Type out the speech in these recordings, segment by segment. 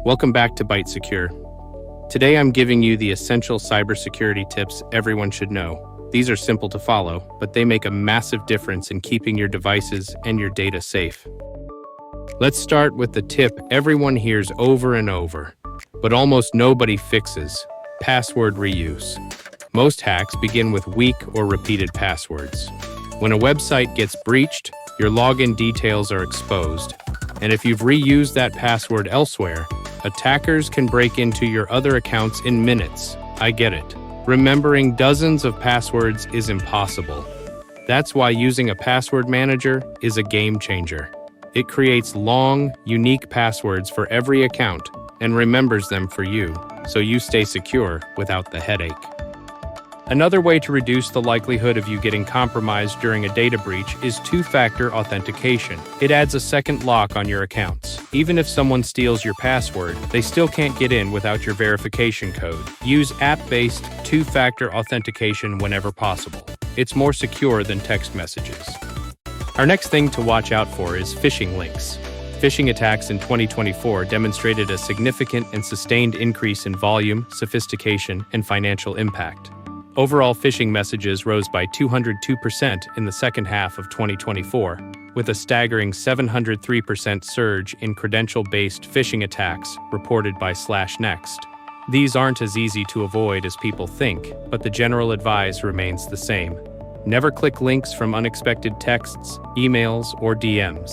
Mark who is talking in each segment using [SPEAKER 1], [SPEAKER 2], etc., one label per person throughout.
[SPEAKER 1] Welcome back to ByteSecure. Today I'm giving you the essential cybersecurity tips everyone should know. These are simple to follow, but they make a massive difference in keeping your devices and your data safe. Let's start with the tip everyone hears over and over, but almost nobody fixes: password reuse. Most hacks begin with weak or repeated passwords. When a website gets breached, your login details are exposed, and if you've reused that password elsewhere, attackers can break into your other accounts in minutes. I get it. Remembering dozens of passwords is impossible. That's why using a password manager is a game changer. It creates long, unique passwords for every account and remembers them for you, so you stay secure without the headache. Another way to reduce the likelihood of you getting compromised during a data breach is two-factor authentication. It adds a second lock on your accounts. Even if someone steals your password, they still can't get in without your verification code. Use app-based two-factor authentication whenever possible. It's more secure than text messages. Our next thing to watch out for is phishing links. Phishing attacks in 2024 demonstrated a significant and sustained increase in volume, sophistication, and financial impact. Overall phishing messages rose by 202% in the second half of 2024, with a staggering 703% surge in credential-based phishing attacks reported by /Next. These aren't as easy to avoid as people think, but the general advice remains the same. Never click links from unexpected texts, emails, or DMs.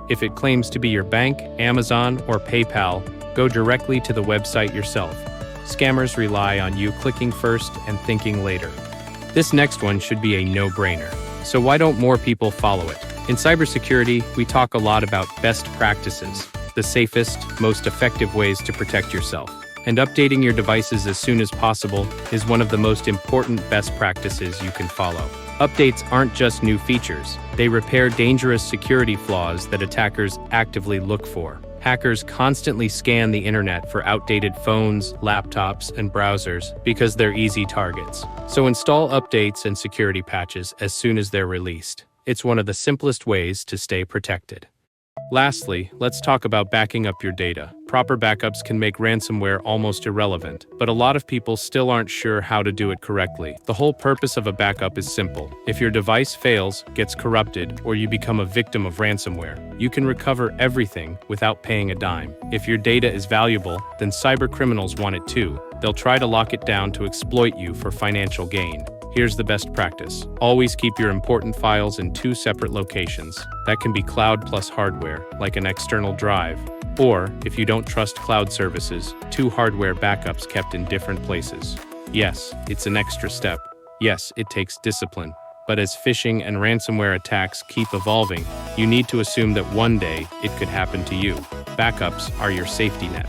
[SPEAKER 1] If it claims to be your bank, Amazon, or PayPal, go directly to the website yourself. Scammers rely on you clicking first and thinking later. This next one should be a no-brainer. So why don't more people follow it? In cybersecurity, we talk a lot about best practices, the safest, most effective ways to protect yourself. And updating your devices as soon as possible is one of the most important best practices you can follow. Updates aren't just new features. They repair dangerous security flaws that attackers actively look for. Hackers constantly scan the internet for outdated phones, laptops, and browsers because they're easy targets. So install updates and security patches as soon as they're released. It's one of the simplest ways to stay protected. Lastly, let's talk about backing up your data. Proper backups can make ransomware almost irrelevant, but a lot of people still aren't sure how to do it correctly. The whole purpose of a backup is simple. If your device fails, gets corrupted, or you become a victim of ransomware, you can recover everything without paying a dime. If your data is valuable, then cyber criminals want it too. They'll try to lock it down to exploit you for financial gain. Here's the best practice. Always keep your important files in two separate locations. That can be cloud plus hardware, like an external drive. Or, if you don't trust cloud services, two hardware backups kept in different places. Yes, it's an extra step. Yes, it takes discipline. But as phishing and ransomware attacks keep evolving, you need to assume that one day it could happen to you. Backups are your safety net.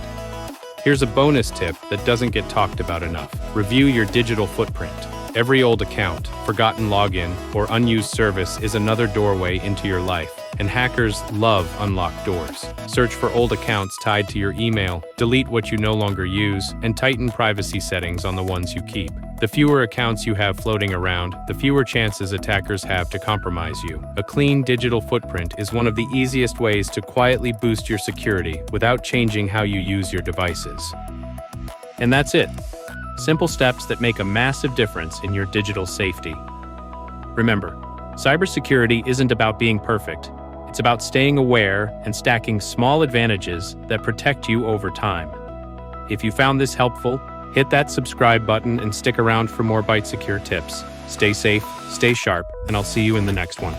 [SPEAKER 1] Here's a bonus tip that doesn't get talked about enough. Review your digital footprint. Every old account, forgotten login, or unused service is another doorway into your life, and hackers love unlocked doors. Search for old accounts tied to your email, delete what you no longer use, and tighten privacy settings on the ones you keep. The fewer accounts you have floating around, the fewer chances attackers have to compromise you. A clean digital footprint is one of the easiest ways to quietly boost your security without changing how you use your devices. And that's it. Simple steps that make a massive difference in your digital safety. Remember, cybersecurity isn't about being perfect. It's about staying aware and stacking small advantages that protect you over time. If you found this helpful, hit that subscribe button and stick around for more ByteSecure tips. Stay safe, stay sharp, and I'll see you in the next one.